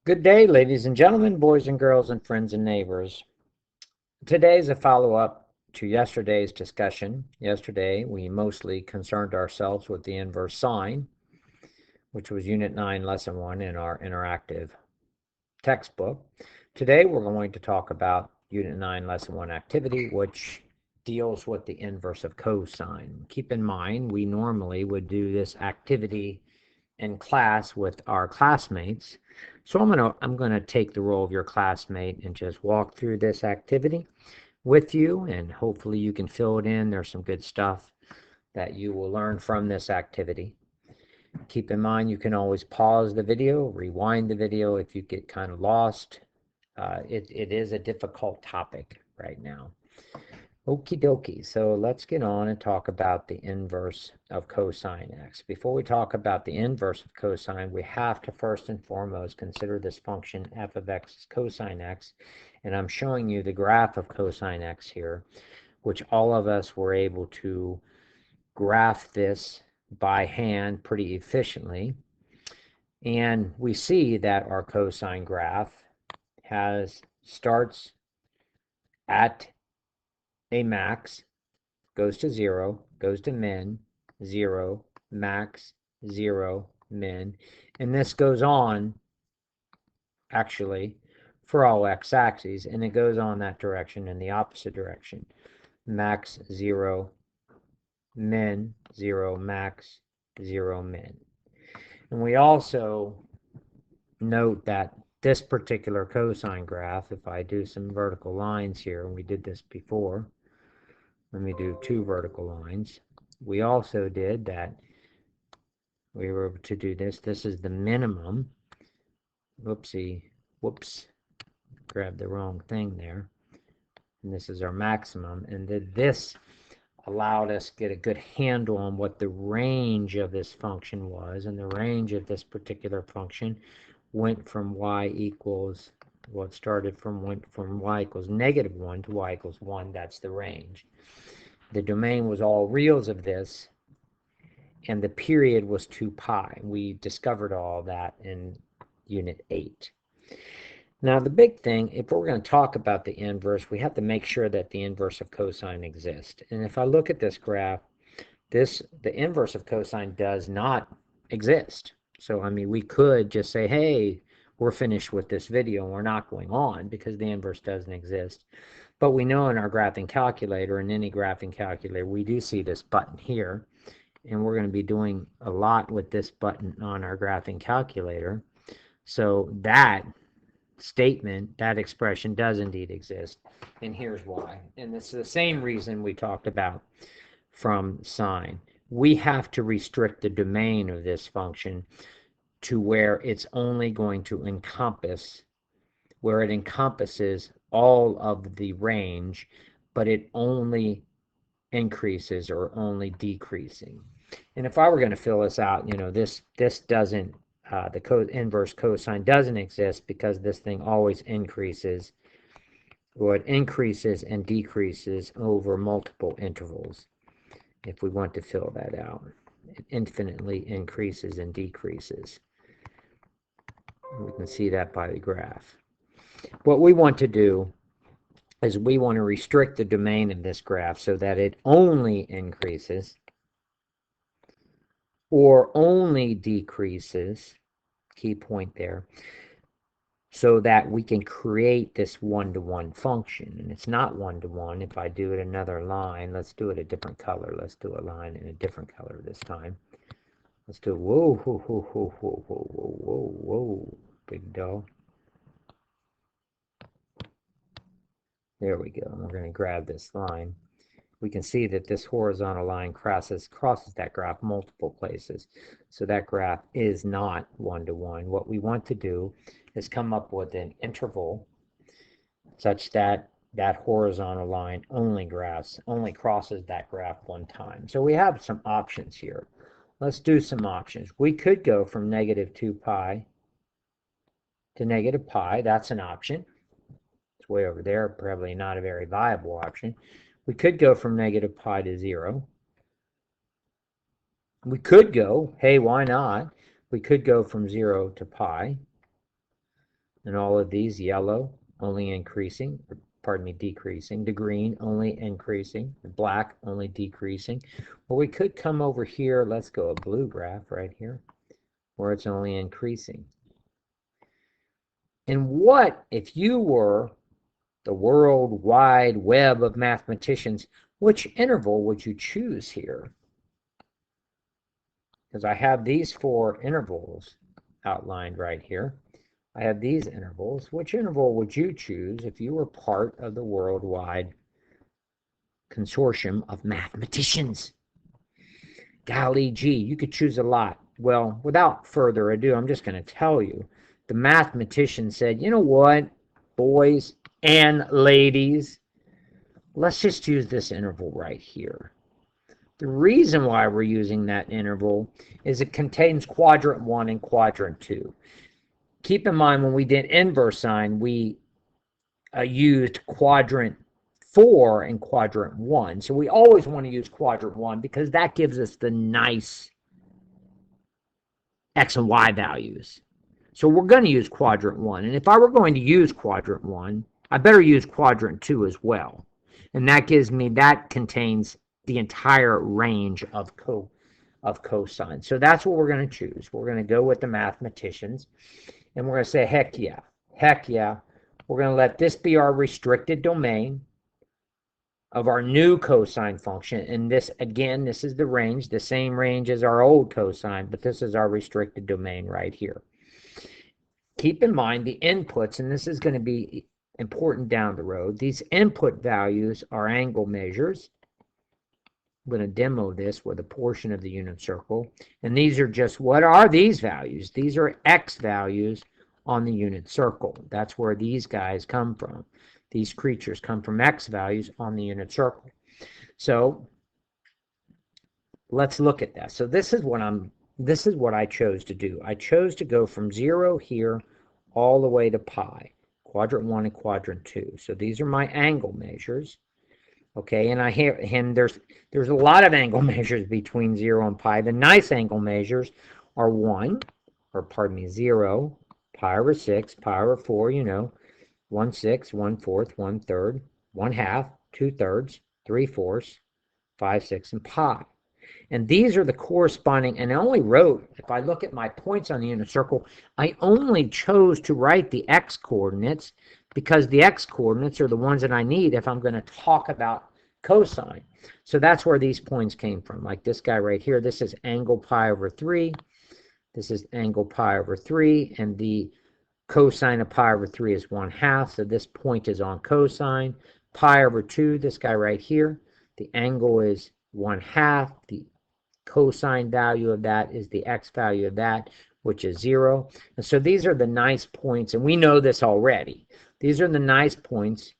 Good day, ladies and gentlemen, boys and girls, and friends and neighbors. Today is a follow-up to yesterday's discussion. Yesterday, we mostly concerned ourselves with the inverse sine, which was Unit 9, Lesson 1 in our interactive textbook. Today, we're going to talk about Unit 9, Lesson 1 activity, which deals with the inverse of cosine. Keep in mind, we normally would do this activity in class with our classmates. So I'm gonna take the role of your classmate and just walk through this activity with you, and hopefully you can fill it in. There's some good stuff that you will learn from this activity. Keep in mind you can always pause the video, rewind the video if you get kind of lost. It is a difficult topic right now. Okie dokie, so let's get on and talk about the inverse of cosine x. Before we talk about the inverse of cosine, we have to first and foremost consider this function f of x is cosine x, and I'm showing you the graph of cosine x here, which all of us were able to graph this by hand pretty efficiently. And we see that our cosine graph starts at a max, goes to 0, goes to min, 0, max, 0, min. And this goes on, actually, for all x-axes, and it goes on that direction in the opposite direction. Max, 0, min, 0, max, 0, min. And we also note that this particular cosine graph, if I do some vertical lines here, and we did this before, let me do 2 vertical lines. We also did that we were able to do this. This is the minimum. Whoopsie, whoops, grabbed the wrong thing there. And this is our maximum. And this allowed us to get a good handle on what the range of this function was. And the range of this particular function went from y equals, well, it started from y equals -1 to y equals 1. That's the range. The domain was all reals of this, and the period was 2 pi. We discovered all that in Unit 8. Now, the big thing, if we're going to talk about the inverse, we have to make sure that the inverse of cosine exists. And if I look at this graph, the inverse of cosine does not exist. So, I mean, we could just say, hey, we're finished with this video and we're not going on because the inverse doesn't exist. But we know in our graphing calculator, in any graphing calculator, we do see this button here. And we're going to be doing a lot with this button on our graphing calculator. So that statement, that expression does indeed exist. And here's why. And this is the same reason we talked about from sine. We have to restrict the domain of this function to where it's only going to encompass, where it encompasses all of the range, but it only increases or only decreasing. And if I were going to fill this out, you know, this doesn't, the inverse cosine doesn't exist because this thing always increases, or it increases and decreases over multiple intervals. If we want to fill that out, it infinitely increases and decreases. We can see that by the graph. What we want to do is we want to restrict the domain of this graph so that it only increases or only decreases, key point there, so that we can create this one-to-one function. And it's not one-to-one. If I do it another line, let's do it a different color. Let's do a line in a different color this time. Let's do, whoa, whoa, whoa, whoa, whoa, whoa, whoa, whoa, whoa, big dog. There we go. And we're going to grab this line. We can see that this horizontal line crosses that graph multiple places. So that graph is not one-to-one. What we want to do is come up with an interval such that that horizontal line only crosses that graph one time. So we have some options here. Let's do some options. We could go from -2 pi to -pi. That's an option. It's way over there, probably not a very viable option. We could go from -pi to 0. We could go, hey, why not? We could go from 0 to pi. And all of these, yellow only increasing, pardon me, decreasing. The green only increasing. The black only decreasing. Well, we could come over here. Let's go a blue graph right here, where it's only increasing. And what if you were the World Wide Web of mathematicians? Which interval would you choose here? Because I have these 4 intervals outlined right here. I have these intervals. Which interval would you choose if you were part of the worldwide consortium of mathematicians? Golly gee, you could choose a lot. Well, without further ado, I'm just going to tell you. The mathematician said, you know what, boys and ladies, let's just use this interval right here. The reason why we're using that interval is it contains quadrant 1 and quadrant 2. Keep in mind, when we did inverse sine, we used quadrant 4 and quadrant 1. So we always want to use quadrant 1 because that gives us the nice x and y values. So we're going to use quadrant 1. And if I were going to use quadrant 1, I better use quadrant 2 as well. And that gives me, that contains the entire range of cosine. So that's what we're going to choose. We're going to go with the mathematicians. And we're going to say, heck yeah, heck yeah. We're going to let this be our restricted domain of our new cosine function. And this, again, this is the range, the same range as our old cosine, but this is our restricted domain right here. Keep in mind the inputs, and this is going to be important down the road. These input values are angle measures. I'm going to demo this with a portion of the unit circle. And these are just, what are these values? These are x values on the unit circle. That's where these guys come from. These creatures come from x values on the unit circle. So let's look at that. So this is what I chose to do. I chose to go from 0 here all the way to pi, quadrant 1 and quadrant 2. So these are my angle measures. Okay, and there's a lot of angle measures between 0 and pi. The nice angle measures are 1, or pardon me, 0, pi over 6, pi over 4, you know, 1/6, 1/4, 1/3, 1/2, 2/3, 3/4, 5/6, and pi. And these are the corresponding, and I only wrote, if I look at my points on the unit circle, I only chose to write the x coordinates because the x coordinates are the ones that I need if I'm going to talk about cosine. So that's where these points came from. Like this guy right here, this is angle pi over 3. This is angle pi over 3, and the cosine of pi over 3 is 1/2, so this point is on cosine. Pi over 2, this guy right here, the angle is 1/2. The cosine value of that is the x value of that, which is 0. And so these are the nice points, and we know this already. These are the nice points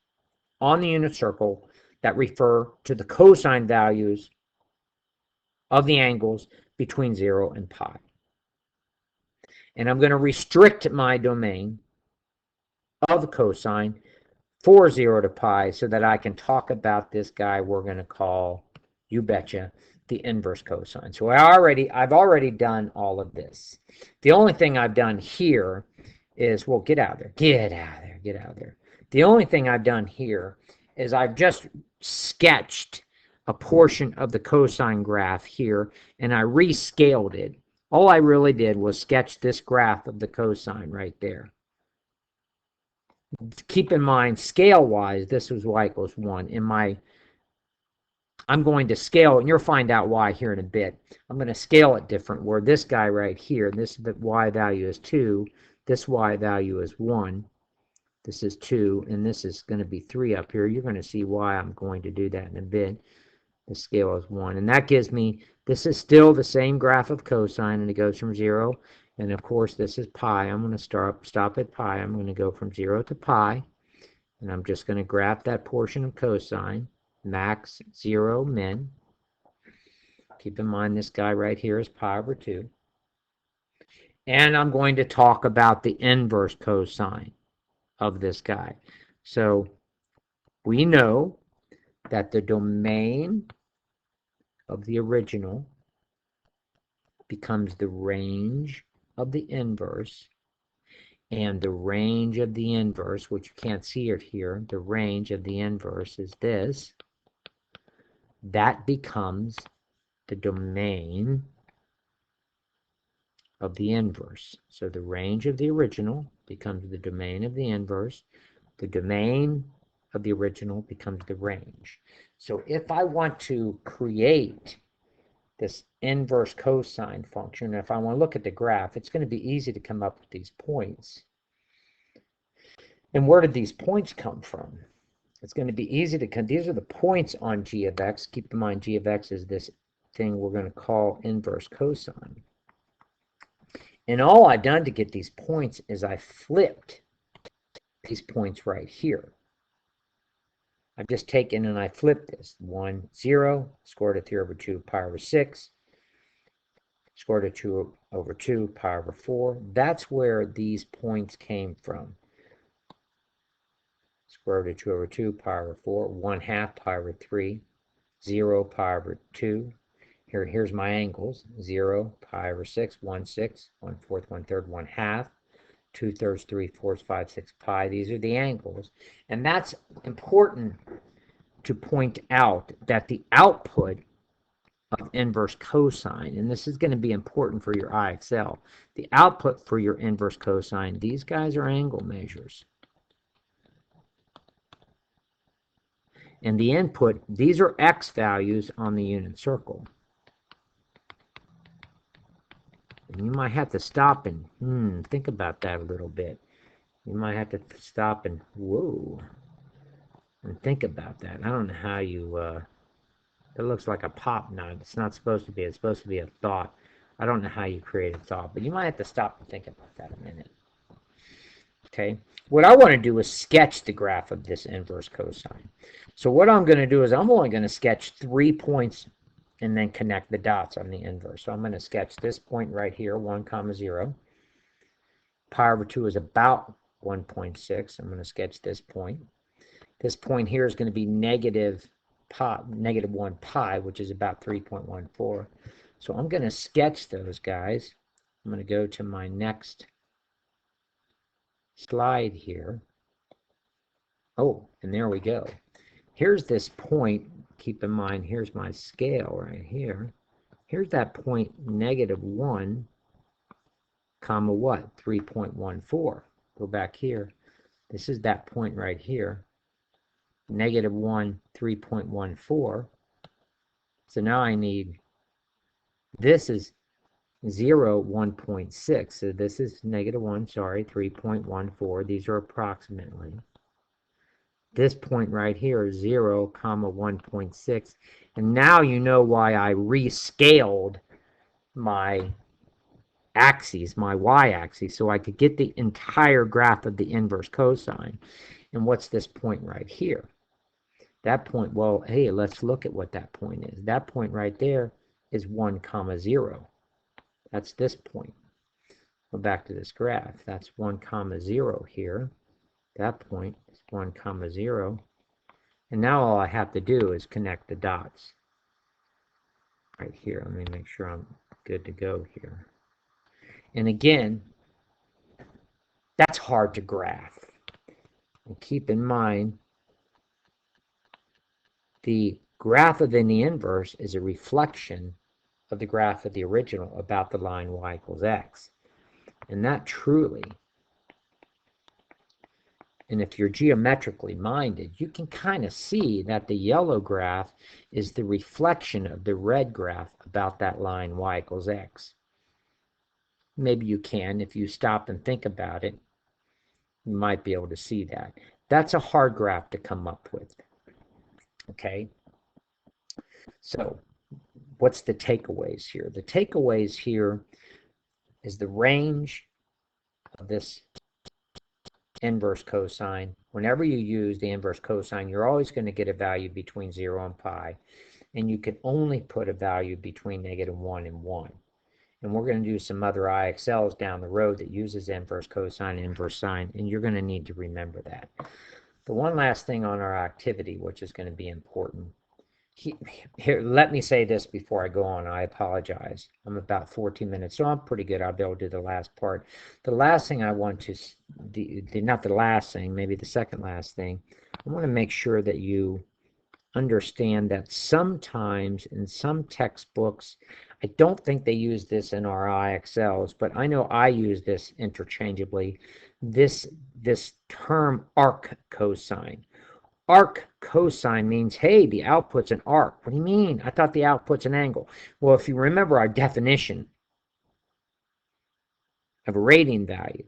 on the unit circle that refer to the cosine values of the angles between 0 and pi. And I'm going to restrict my domain of cosine for 0 to pi so that I can talk about this guy we're going to call, you betcha, the inverse cosine. So I've already done all of this. The only thing I've done here is, well, get out of there. Get out of there. Get out of there. The only thing I've done here is I've just sketched a portion of the cosine graph here, and I rescaled it. All I really did was sketch this graph of the cosine right there. Keep in mind, scale-wise, this was y equals 1. I'm going to scale, and you'll find out why here in a bit. I'm going to scale it different, where this guy right here, this y value is 2, this y value is 1, this is 2, and this is going to be 3 up here. You're going to see why I'm going to do that in a bit. The scale is 1, and that gives me, this is still the same graph of cosine, and it goes from 0, and of course this is pi. I'm going to stop at pi. I'm going to go from 0 to pi, and I'm just going to graph that portion of cosine. Max, 0, min. Keep in mind this guy right here is pi over 2. And I'm going to talk about the inverse cosine of this guy. So we know that the domain of the original becomes the range of the inverse. And the range of the inverse, which you can't see it here, the range of the inverse is this. That becomes the domain of the inverse. So the range of the original becomes the domain of the inverse. The domain of the original becomes the range. So if I want to create this inverse cosine function, if I want to look at the graph, it's going to be easy to come up with these points. And where did these points come from? It's going to be easy to come. These are the points on g of x. Keep in mind, g of x is this thing we're going to call inverse cosine. And all I've done to get these points is I flipped these points right here. I've just taken and I flipped this. 1, 0, square root of 3 over 2, pi over 6, square root of 2 over 2, pi over 4. That's where these points came from. Square root of 2 over 2, pi over 4, 1/2 pi over 3, 0 pi over 2. Here's my angles. 0 pi over 6, 1/6, 1/4, 1/3, 1/2, 2/3, 3/4, 5, 6 pi. These are the angles. And that's important to point out that the output of inverse cosine, and this is going to be important for your IXL, the output for your inverse cosine, these guys are angle measures. And the input, these are x values on the unit circle. And you might have to stop and think about that a little bit. You might have to stop and whoa, and think about that. I don't know how you, it looks like a pop nut. It's not supposed to be. It's supposed to be a thought. I don't know how you create a thought, but you might have to stop and think about that a minute. Okay, what I want to do is sketch the graph of this inverse cosine. So what I'm going to do is I'm only going to sketch 3 points and then connect the dots on the inverse. So I'm going to sketch this point right here, 1, 0. Pi over 2 is about 1.6. I'm going to sketch this point. This point here is going to be negative 1 pi, which is about 3.14. So I'm going to sketch those guys. I'm going to go to my next slide here. Oh, and there we go. Here's this point. Keep in mind, here's my scale right here. Here's that point, negative 1, comma what? 3.14. Go back here. This is that point right here. Negative 1, 3.14. So now I need, this is 0, 1.6. So this is negative 1, sorry, 3.14. These are approximately. This point right here is 0, comma 1.6. And now you know why I rescaled my axes, my y-axis, so I could get the entire graph of the inverse cosine. And what's this point right here? That point, well, hey, let's look at what that point is. That point right there is 1, 0. That's this point. Go back to this graph. That's 1, 0 here. That point is 1, 0. And now all I have to do is connect the dots right here. Let me make sure I'm good to go here. And again, that's hard to graph. And keep in mind, the graph of the inverse is a reflection of the graph of the original about the line y equals x. And that truly, and if you're geometrically minded, you can kind of see that the yellow graph is the reflection of the red graph about that line y equals x. Maybe you can, if you stop and think about it, you might be able to see that. That's a hard graph to come up with. Okay? So, what's the takeaways here? The takeaways here is the range of this inverse cosine. Whenever you use the inverse cosine, you're always going to get a value between 0 and pi. And you can only put a value between negative 1 and 1. And we're going to do some other IXLs down the road that uses inverse cosine and inverse sine, and you're going to need to remember that. The one last thing on our activity, which is going to be important. Here, let me say this before I go on. I apologize. I'm about 14 minutes, so I'm pretty good. I'll be able to do the last part. The last thing I want to, not the last thing, maybe the second last thing, I want to make sure that you understand that sometimes in some textbooks, I don't think they use this in our IXLs, but I know I use this interchangeably. This term arc cosine. Arc cosine means, hey, the output's an arc. What do you mean? I thought the output's an angle. Well, if you remember our definition of a radian value,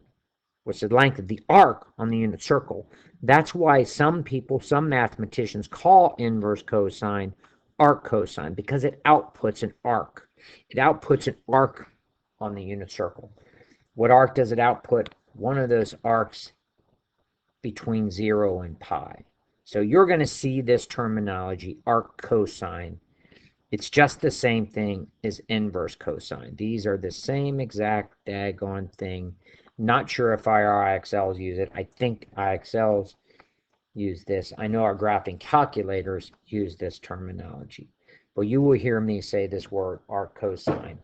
which is the length of the arc on the unit circle, that's why some people, some mathematicians call inverse cosine arc cosine, because it outputs an arc. It outputs an arc on the unit circle. What arc does it output? One of those arcs between 0 and pi. So you're going to see this terminology, arc cosine. It's just the same thing as inverse cosine. These are the same exact daggone thing. Not sure if our IXLs use it. I think IXLs use this. I know our graphing calculators use this terminology. But you will hear me say this word, arc cosine,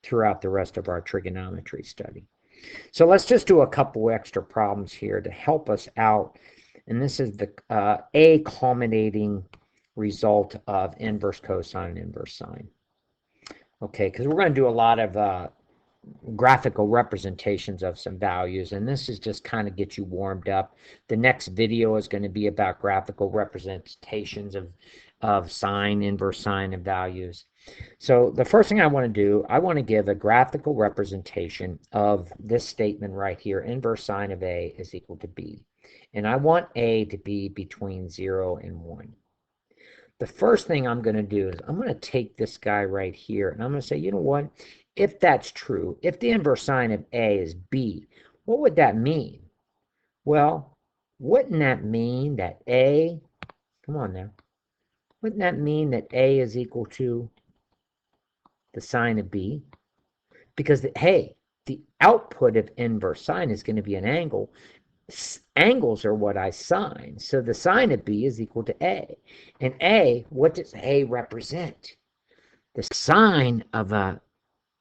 throughout the rest of our trigonometry study. So let's just do a couple extra problems here to help us out. And this is the a culminating result of inverse cosine and inverse sine. Okay, because we're going to do a lot of graphical representations of some values, and this is just kind of get you warmed up. The next video is going to be about graphical representations of sine, inverse sine, and values. So the first thing I want to do, I want to give a graphical representation of this statement right here, inverse sine of A is equal to B. And I want A to be between 0 and 1. The first thing I'm going to do is I'm going to take this guy right here, and I'm going to say, you know what? If that's true, if the inverse sine of A is B, what would that mean? Well, wouldn't that mean that A, come on now, wouldn't that mean that A is equal to the sine of B? Because, hey, the output of inverse sine is going to be an angle. Angles are what I sine. So the sine of B is equal to A. And A, what does A represent? The sine of an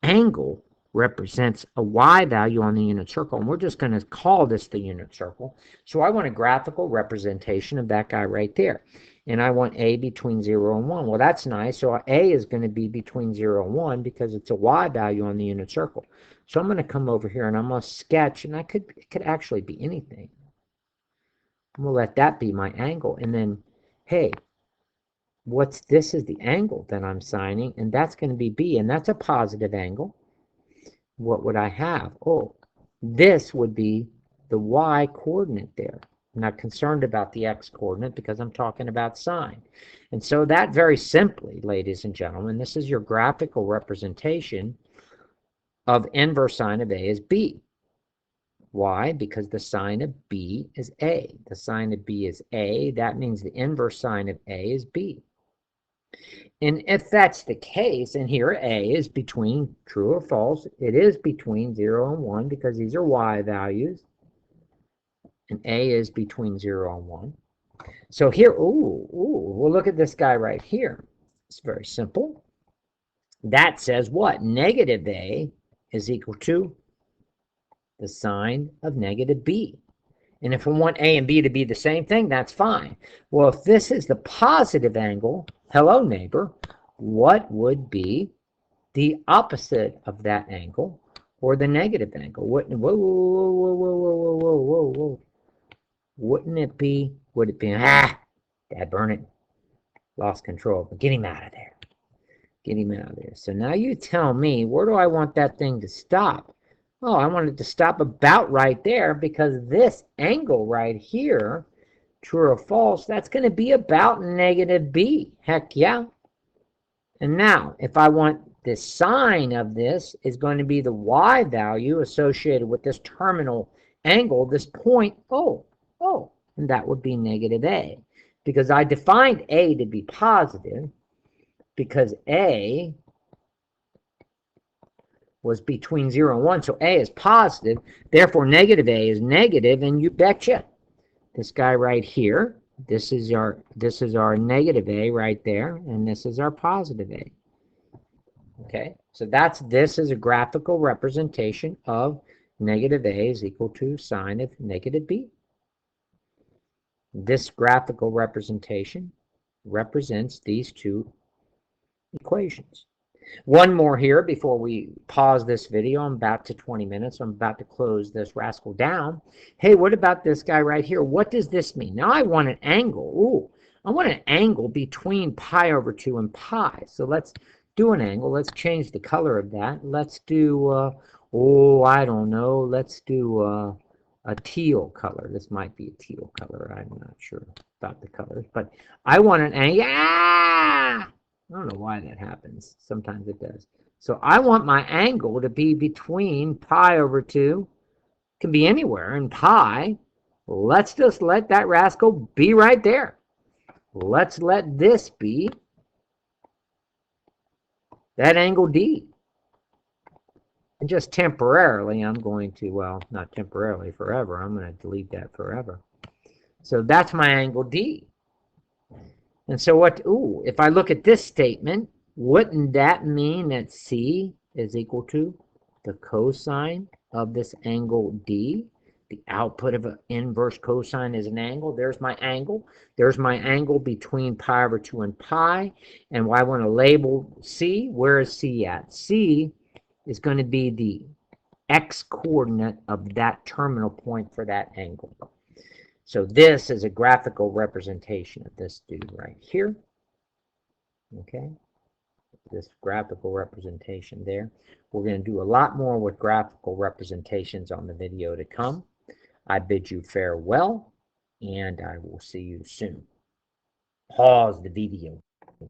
angle represents a y value on the unit circle. And we're just going to call this the unit circle. So I want a graphical representation of that guy right there. And I want A between 0 and 1. Well, that's nice. So A is going to be between 0 and 1 because it's a y value on the unit circle. So I'm going to come over here and I'm going to sketch, and it could actually be anything. I'm going to let that be my angle. And then, hey, this is the angle that I'm signing, and that's going to be B, and that's a positive angle. What would I have? Oh, this would be the y coordinate there. I'm not concerned about the x coordinate because I'm talking about sine. And so that very simply, ladies and gentlemen, this is your graphical representation of inverse sine of A is B. Why? Because the sine of B is A. The sine of B is A. That means the inverse sine of A is B. And if that's the case, and here A is between, true or false, it is between 0 and 1 because these are y values. And A is between 0 and 1. So here, well, look at this guy right here. It's very simple. That says what? Negative A is equal to the sine of negative B. And if we want A and B to be the same thing, that's fine. Well, if this is the positive angle, hello neighbor, what would be the opposite of that angle or the negative angle? Wouldn't it be, would it be, dad burn it, lost control, but get him out of there. Get him out of there. So now you tell me, where do I want that thing to stop? Oh, I want it to stop about right there because this angle right here, true or false, that's going to be about negative B. Heck yeah. And now, if I want the sine of this is going to be the y value associated with this terminal angle, this point, and that would be negative A. Because I defined A to be positive because A was between 0 and 1, so A is positive, therefore negative A is negative, and you betcha. This guy right here, This is our negative a right there, and this is our positive a. Okay, so this is a graphical representation of negative a is equal to sine of negative b. This graphical representation represents these two equations. One more here before we pause this video. I'm about to 20 minutes. I'm about to close this rascal down. Hey, what about this guy right here? What does this mean? Now I want an angle. Ooh, I want an angle between pi over 2 and pi. So let's do an angle. Let's change the color of that. Let's do, I don't know. Let's do a teal color. This might be a teal color. I'm not sure about the colors. But I want an angle. Ah! I don't know why that happens. Sometimes it does. So I want my angle to be between pi over 2. Can be anywhere in pi. Let's just let that rascal be right there. Let's let this be that angle D. And just temporarily, I'm going to, well, not temporarily, forever. I'm going to delete that forever. So that's my angle D. And so if I look at this statement, wouldn't that mean that C is equal to the cosine of this angle D? The output of an inverse cosine is an angle. There's my angle. There's my angle between pi over 2 and pi. And I want to label C. Where is C at? C is going to be the x-coordinate of that terminal point for that angle. So this is a graphical representation of this dude right here. Okay, this graphical representation there. We're going to do a lot more with graphical representations on the video to come. I bid you farewell, and I will see you soon. Pause the video.